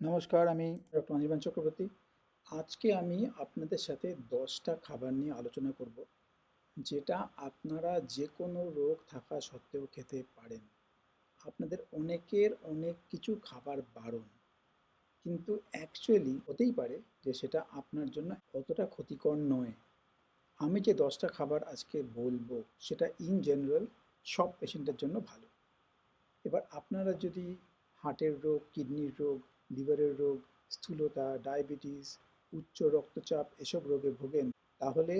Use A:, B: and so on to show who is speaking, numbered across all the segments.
A: নমস্কার, আমি ডক্টর অনির্বাণ চক্রবর্তী। আজকে আমি আপনাদের সাথে 10টা খাবার নিয়ে আলোচনা করব, যেটা আপনারা যে কোনো রোগ থাকা সত্ত্বেও খেতে পারেন। আপনাদের অনেকের অনেক কিছু খাবার বারণ, কিন্তু অ্যাকচুয়ালি হতেই পারে যে সেটা আপনার জন্য অতটা ক্ষতিকর নয়। আমি যে 10টা খাবার আজকে বলবো সেটা ইন জেনারেল সব পেশেন্টের জন্য ভালো। এবার আপনারা যদি হার্টের রোগ, কিডনির রোগ, লিভারের রোগ, স্থূলতা, ডায়াবেটিস, উচ্চ রক্তচাপ এসব রোগে ভোগেন, তাহলে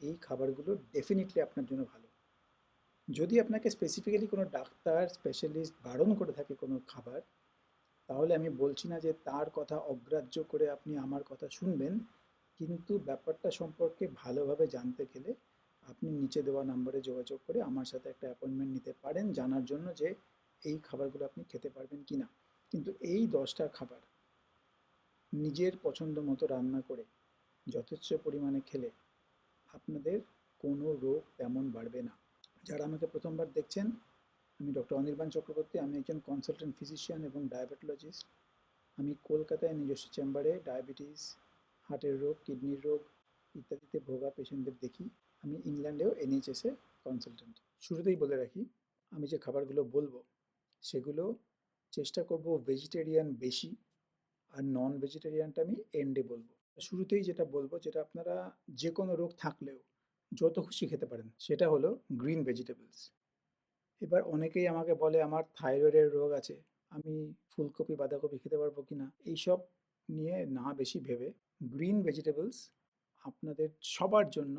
A: এই খাবারগুলো ডেফিনেটলি আপনার জন্য ভালো। যদি আপনাকে স্পেসিফিক্যালি কোনো ডাক্তার স্পেশালিস্ট বারণ করে থাকে কোনো খাবার, তাহলে আমি বলছি না যে তার কথা অগ্রাহ্য করে আপনি আমার কথা শুনবেন, কিন্তু ব্যাপারটা সম্পর্কে ভালোভাবে জানতে গেলে আপনি নিচে দেওয়া নাম্বারে যোগাযোগ করে আমার সাথে একটা অ্যাপয়েন্টমেন্ট নিতে পারেন জানার জন্য যে এই খাবারগুলো আপনি খেতে পারবেন কি না। কিন্তু এই 10টা খাবার নিজের পছন্দ মতো রান্না করে যথেষ্ট পরিমাণে খেলে আপনাদের কোনো রোগ তেমন বাড়বে না। যারা আমাকে প্রথমবার দেখছেন, আমি ডক্টর অনির্বাণ চক্রবর্তী। আমি একজন কনসালটেন্ট ফিজিশিয়ান এবং ডায়াবেটোলজিস্ট। আমি কলকাতায় নিজস্ব চেম্বারে ডায়াবেটিস, হার্টের রোগ, কিডনির রোগ ইত্যাদিতে ভোগা পেশেন্টদের দেখি। আমি ইংল্যান্ডেও এনএইচএসে কনসালটেন্ট। শুরুতেই বলে রাখি, আমি যে খাবারগুলো বলবো সেগুলো চেষ্টা করব ভেজিটেরিয়ান বেশি, আর নন ভেজিটেরিয়ানটা আমি এন্ডে বলবো। শুরুতেই যেটা বলবো, যেটা আপনারা যে কোনো রোগ থাকলেও যত খুশি খেতে পারেন, সেটা হলো গ্রিন ভেজিটেবলস। এবার অনেকেই আমাকে বলে আমার থাইরয়েডের রোগ আছে, আমি ফুলকপি বাঁধাকপি খেতে পারবো কি না। এইসব নিয়ে না বেশি ভেবে গ্রিন ভেজিটেবলস আপনাদের সবার জন্য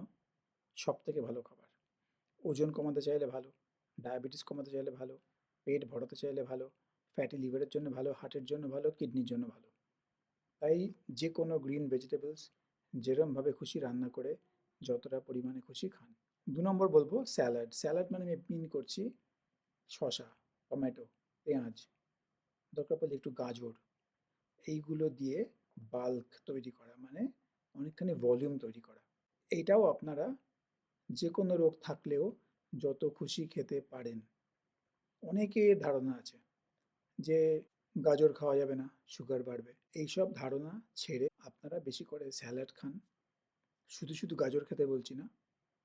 A: সব থেকে ভালো খাবার। ওজন কমাতে চাইলে ভালো, ডায়াবেটিস কমাতে চাইলে ভালো, পেট ভরাতে চাইলে ভালো, ফ্যাটি লিভারের জন্য ভালো, হার্টের জন্য ভালো, কিডনির জন্য ভালো। তাই যে কোনো গ্রিন ভেজিটেবলস যেরমভাবে খুশি রান্না করে যতটা পরিমাণে খুশি খান। 2 নম্বর বলবো স্যালাড। স্যালাড মানে আমি মিন করছি শসা, টমেটো, পেঁয়াজ, দরকার পড়লে একটু গাজর, এইগুলো দিয়ে বাল্ক তৈরি করা, মানে অনেকখানি ভলিউম তৈরি করা। এইটাও আপনারা যে কোনো রোগ থাকলেও যত খুশি খেতে পারেন। অনেকের ধারণা আছে যে গাজর খাওয়া যাবে না, সুগার বাড়বে। এইসব ধারণা ছেড়ে আপনারা বেশি করে স্যালাড খান। শুধু শুধু গাজর খেতে বলছি না,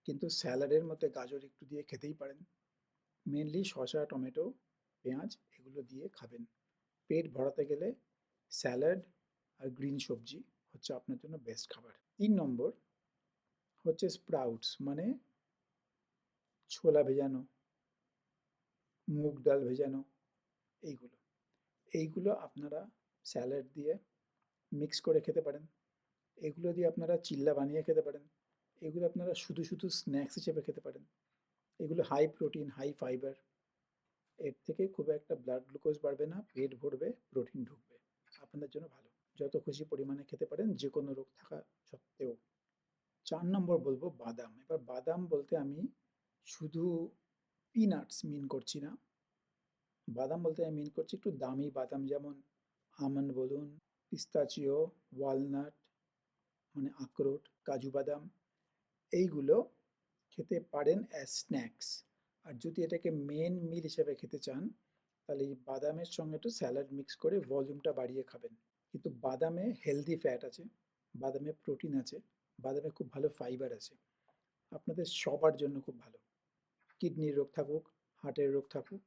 A: কিন্তু স্যালাডের মধ্যে গাজর একটু দিয়ে খেতেই পারেন। মেনলি শসা, টমেটো, পেঁয়াজ এগুলো দিয়ে খাবেন। পেট ভরাতে গেলে স্যালাড আর গ্রিন সবজি হচ্ছে আপনার জন্য বেস্ট খাবার। 3 নম্বর হচ্ছে স্প্রাউটস, মানে ছোলা ভেজানো, মুগ ডাল ভেজানো, এইগুলো এইগুলো আপনারা স্যালাড দিয়ে মিক্স করে খেতে পারেন। এগুলো দিয়ে আপনারা চিল্লা বানিয়ে খেতে পারেন। এগুলো আপনারা শুধু শুধু স্ন্যাক্স হিসেবে খেতে পারেন। এগুলো হাই প্রোটিন, হাই ফাইবার। এর থেকে খুব একটা ব্লাড গ্লুকোজ বাড়বে না, পেট ভরবে, প্রোটিন ঢুকবে, আপনাদের জন্য ভালো। যত খুশি পরিমাণে খেতে পারেন যে কোনো রোগ থাকা সত্ত্বেও। 4 নম্বর বলবো বাদাম। এবার বাদাম বলতে আমি শুধু পিনাটস মিন করছি না। বাদাম বলতে আমি মিন করছি একটু দামি বাদাম, যেমন আমন্ড বলুন, পিস্তাচিও, ওয়ালনাট মানে আখরোট, কাজু বাদাম, এইগুলো খেতে পারেন অ্যাজ স্ন্যাক্স। আর যদি এটাকে মেন মিল হিসেবে খেতে চান, তাহলে এই বাদামের সঙ্গে একটু স্যালাড মিক্স করে ভলিউমটা বাড়িয়ে খাবেন। কিন্তু বাদামে হেলদি ফ্যাট আছে, বাদামে প্রোটিন আছে, বাদামে খুব ভালো ফাইবার আছে, আপনাদের সবার জন্য খুব ভালো। কিডনির রোগ থাকুক, হার্টের রোগ থাকুক,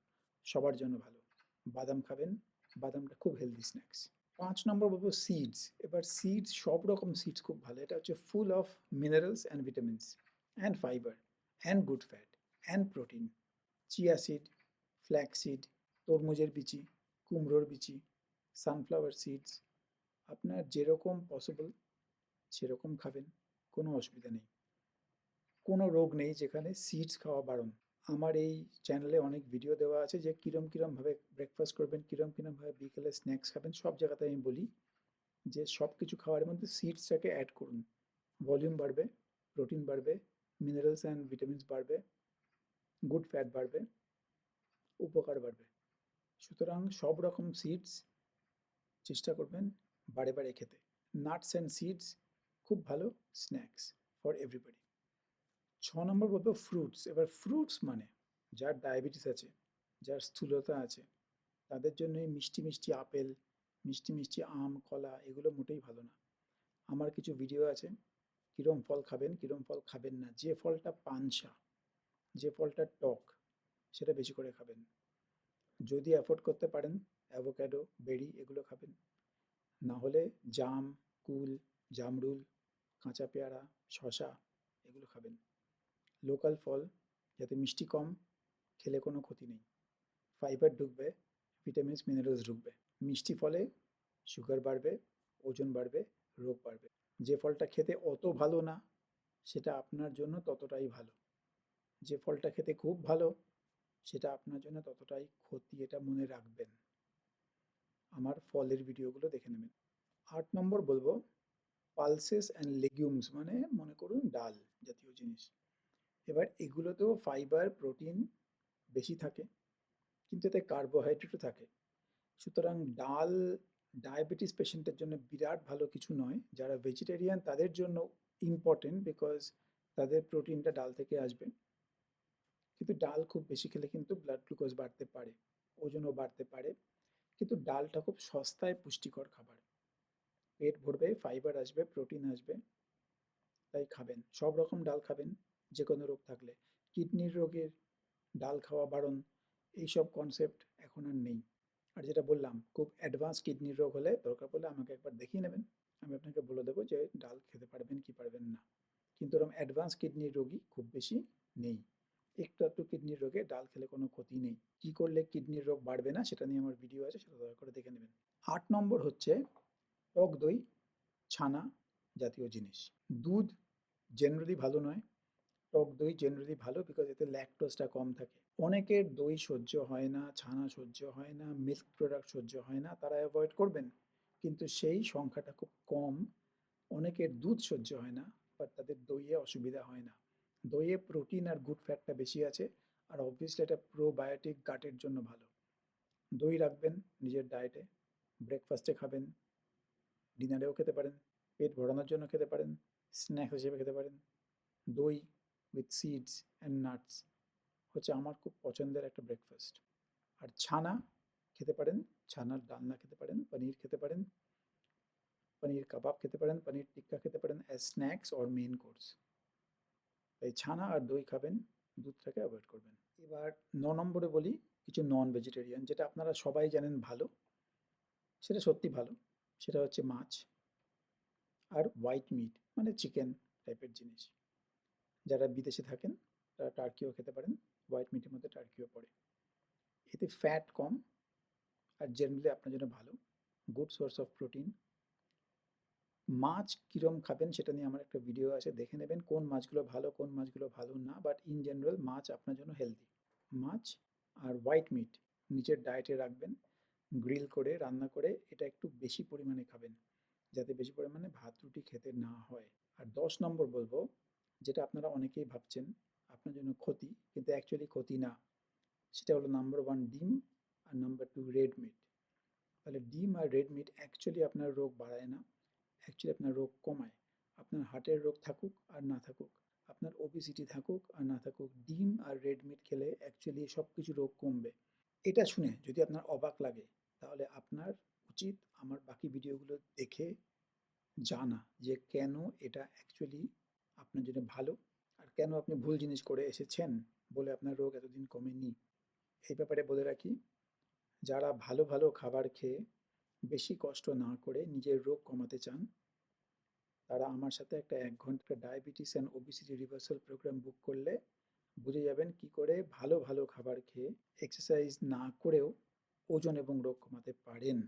A: সবার জন্য ভালো। বাদাম খাবেন, বাদামটা খুব হেলদি স্ন্যাক্স। 5 নম্বর বলবো সিডস। এবার সিডস, সব রকম সিডস খুব ভালো। এটা হচ্ছে full of minerals and vitamins and fibre and good fat and protein. Chia seed, flax seed, তরমুজের বিচি, কুমড়োর বিচি, সানফ্লাওয়ার সিডস, আপনার যেরকম পসিবল সেরকম খাবেন, কোনো অসুবিধা নেই। কোনো রোগ নেই যেখানে সিডস খাওয়া বারণ। আমার এই চ্যানেলে অনেক ভিডিও দেওয়া আছে যে কীরমভাবে ব্রেকফাস্ট করবেন, কীরমভাবে বিকেলে স্ন্যাক্স খাবেন। সব জায়গাতে আমি বলি যে সব কিছু খাওয়ার মধ্যে সিডসটাকে অ্যাড করুন। ভলিউম বাড়বে, প্রোটিন বাড়বে, মিনারেলস অ্যান্ড ভিটামিনস বাড়বে, গুড ফ্যাট বাড়বে, উপকার বাড়বে। সুতরাং সব রকম সিডস চেষ্টা করবেন বারে বারে খেতে। নাটস অ্যান্ড সিডস খুব ভালো স্ন্যাক্স ফর এভরিবডি। 6 নম্বর বলবো ফ্রুটস। এবার ফ্রুটস মানে যার ডায়াবেটিস আছে, যার স্থূলতা আছে, তাদের জন্য এই মিষ্টি মিষ্টি আপেল, মিষ্টি মিষ্টি আম, কলা এগুলো মোটেই ভালো না। আমার কিছু ভিডিও আছে কিরম ফল খাবেন, কিরম ফল খাবেন না। যে ফলটা পানসা, যে ফলটা টক, সেটা বেশি করে খাবেন। যদি অ্যাফোর্ড করতে পারেন অ্যাভোক্যাডো, বেরি এগুলো খাবেন। না হলে জাম, কুল, জামরুল, কাঁচা পেয়ারা, শশা এগুলো খাবেন। লোকাল ফল, যাতে মিষ্টি কম, খেলে কোনো ক্ষতি নেই। ফাইবার ঢুকবে, ভিটামিনস মিনারেলস ঢুকবে। মিষ্টি ফলে সুগার বাড়বে, ওজন বাড়বে, রোগ বাড়বে। যে ফলটা খেতে অত ভালো না সেটা আপনার জন্য ততটাই ভালো। যে ফলটা খেতে খুব ভালো সেটা আপনার জন্য ততটাই ক্ষতি, এটা মনে রাখবেন। আমার ফলের ভিডিওগুলো দেখে নেবেন। 8 নম্বর বলবো পালসেস অ্যান্ড লেগুমস, মানে মনে করুন ডাল জাতীয় জিনিস। এবার এগুলোতেও ফাইবার, প্রোটিন বেশি থাকে, কিন্তু এতে কার্বোহাইড্রেটও থাকে। সুতরাং ডাল ডায়াবেটিস পেশেন্টের জন্য বিরাট ভালো কিছু নয়। যারা ভেজিটেরিয়ান তাদের জন্য ইম্পর্টেন্ট, বিকজ তাদের প্রোটিনটা ডাল থেকে আসবে। কিন্তু ডাল খুব বেশি খেলে কিন্তু ব্লাড গ্লুকোজ বাড়তে পারে, ওজনও বাড়তে পারে। কিন্তু ডালটা খুব সস্তায় পুষ্টিকর খাবার। পেট ভরবে, ফাইবার আসবে, প্রোটিন আসবে, তাই খাবেন। সব রকম ডাল খাবেন যে কোনো রোগ থাকলে। কিডনির রোগের ডাল খাওয়া বারণ, এইসব কনসেপ্ট এখন আর নেই। আর যেটা বললাম, খুব অ্যাডভান্স কিডনির রোগ হলে দরকার পড়লে আমাকে একবার দেখিয়ে নেবেন, আমি আপনাকে বলে দেবো যে ডাল খেতে পারবেন কি পারবেন না। কিন্তু এরকম অ্যাডভান্স কিডনির রোগী খুব বেশি নেই। একটু একটু কিডনির রোগে ডাল খেলে কোনো ক্ষতি নেই। কি করলে কিডনির রোগ বাড়বে না সেটা নিয়ে আমার ভিডিও আছে, সেটা দয়া করে দেখে নেবেন। 8 নম্বর হচ্ছে টক দই, ছানা জাতীয় জিনিস। দুধ জেনারেলি ভালো নয়, টক দই জেনারেলি ভালো, বিকজ এতে ল্যাকটোজটা কম থাকে। অনেকের দই সহ্য হয় না, ছানা সহ্য হয় না, মিল্ক প্রোডাক্ট সহ্য হয় না, তারা অ্যাভয়েড করবেন। কিন্তু সেই সংখ্যাটা খুব কম। অনেকের দুধ সহ্য হয় না, বাট তাদের দইয়ে অসুবিধা হয় না। দইয়ে প্রোটিন আর গুড ফ্যাটটা বেশি আছে, আর অবভিয়াসলি এটা প্রোবায়োটিক, গাটের জন্য ভালো। দই রাখবেন নিজের ডায়েটে, ব্রেকফাস্টে খাবেন, ডিনারেও খেতে পারেন, পেট ভরানোর জন্য খেতে পারেন, স্ন্যাক্স হিসেবে খেতে পারেন। দই উইথ সিডস অ্যান্ড নাটস হচ্ছে আমার খুব পছন্দের একটা ব্রেকফাস্ট। আর ছানা খেতে পারেন, ছানার ডালনা খেতে পারেন, পনির খেতে পারেন, পনির কাবাব খেতে পারেন, পনির টিক্কা খেতে পারেন as snacks or main course. তাই ছানা আর দই খাবেন, দুধটাকে অ্যাভয়েড করবেন। এবার 9 নম্বরে বলি কিছু নন ভেজিটেরিয়ান, যেটা আপনারা সবাই জানেন ভালো, সেটা সত্যি ভালো। সেটা হচ্ছে মাছ আর হোয়াইট মিট, মানে চিকেন টাইপের জিনিস। যারা বিদেশে থাকেন তারা টার্কিও খেতে পারেন, হোয়াইট মিটের মধ্যে টার্কিও পড়ে। এতে ফ্যাট কম, আর জেনারেলি আপনার জন্য ভালো, গুড সোর্স অফ প্রোটিন। মাছ কীরম খাবেন সেটা নিয়ে আমার একটা ভিডিও আছে, দেখে নেবেন কোন মাছগুলো ভালো, কোন মাছগুলো ভালো না। বাট ইন জেনারেল মাছ আপনার জন্য হেলদি। মাছ আর হোয়াইট মিট নিজের ডায়েটে রাখবেন, গ্রিল করে, রান্না করে এটা একটু বেশি পরিমাণে খাবেন, যাতে বেশি পরিমাণে ভাত রুটি খেতে না হয়। আর 10 নম্বর বলবো, যেটা আপনারা অনেকেই ভাবছেন আপনার জন্য ক্ষতি, কিন্তু অ্যাকচুয়ালি ক্ষতি না। সেটা হলো নাম্বার 1 ডিম, আর নাম্বার 2 রেড মিট। তাহলে ডিম আর রেড মিট অ্যাকচুয়ালি আপনার রোগ বাড়ায় না, অ্যাকচুয়ালি আপনার রোগ কমায়। আপনার হার্টের রোগ থাকুক আর না থাকুক, আপনার ওবেসিটি থাকুক আর না থাকুক, ডিম আর রেড মিট খেলে অ্যাকচুয়ালি সব কিছু রোগ কমবে। এটা শুনে যদি আপনার অবাক লাগে, তাহলে আপনার উচিত আমার বাকি ভিডিওগুলো দেখে জানা যে কেন এটা অ্যাকচুয়ালি আপনার জন্য ভালো, আর কেন আপনি ভুল জিনিস করে এসেছেন বলে আপনার রোগ এতদিন কমেনি। এই ব্যাপারে বলে রাখি, যারা ভালো ভালো খাবার খেয়ে বেশি কষ্ট না করে নিজের রোগ কমাতে চান, তারা আমার সাথে একটা 1 ঘন্টা diabetes and obesity reversal programme book করলে বুঝে যাবেন কি করে ভালো ভালো খাবার খেয়ে এক্সারসাইজ না করেও ওজন এবং রোগ কমাতে পারেন।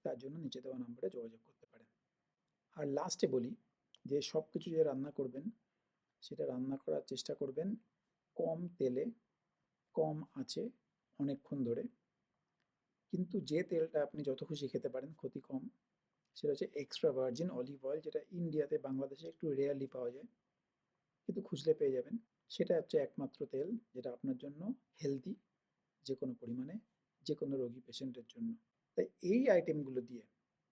A: তার জন্য নিচে দেওয়া নম্বরে যোগাযোগ করতে পারেন। আর লাস্টে বলি যে সব কিছু যে রান্না করবেন, সেটা রান্না করার চেষ্টা করবেন কম তেলে, কম আঁচে, অনেকক্ষণ ধরে। কিন্তু যে তেলটা আপনি যত খুশি খেতে পারেন, ক্ষতি কম, সেটা হচ্ছে এক্সট্রা ভার্জিন অলিভ অয়েল, যেটা ইন্ডিয়াতে, বাংলাদেশে একটু রেয়ারলি পাওয়া যায়, কিন্তু খুঁজলে পেয়ে যাবেন। সেটা হচ্ছে একমাত্র তেল যেটা আপনার জন্য হেলদি, যে কোনো পরিমাণে, যে কোনো রোগী পেশেন্টের জন্য। তাই এই আইটেমগুলো দিয়ে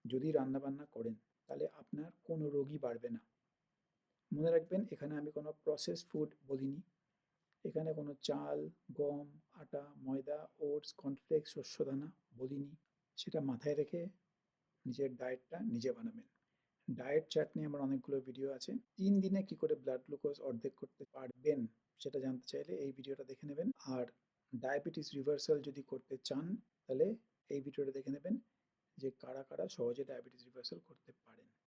A: যদি রান্নাবান্না করেন, তাহলে আপনার কোনো রোগই বাড়বে না। মনে রাখবেন, এখানে আমি কোনো প্রসেস ফুড বলিনি, এখানে কোনো চাল, গম, আটা, ময়দা, ওটস, কর্নফ্লেক্স, শস্যদানা বলিনি। সেটা মাথায় রেখে নিজের ডায়েটটা নিজে বানাবেন। ডায়েট চার্ট নিয়ে আমার অনেকগুলো ভিডিও আছে। ৩ দিনে কি করে ব্লাড গ্লুকোজ অর্ধেক করতে পারবেন সেটা জানতে চাইলে এই ভিডিওটা দেখে নেবেন। আর ডায়াবেটিস রিভার্সাল যদি করতে চান তাহলে এই ভিডিওটা দেখে নেবেন যে কারা কারা সহজে ডায়াবেটিস রিভার্সাল করতে পারেন।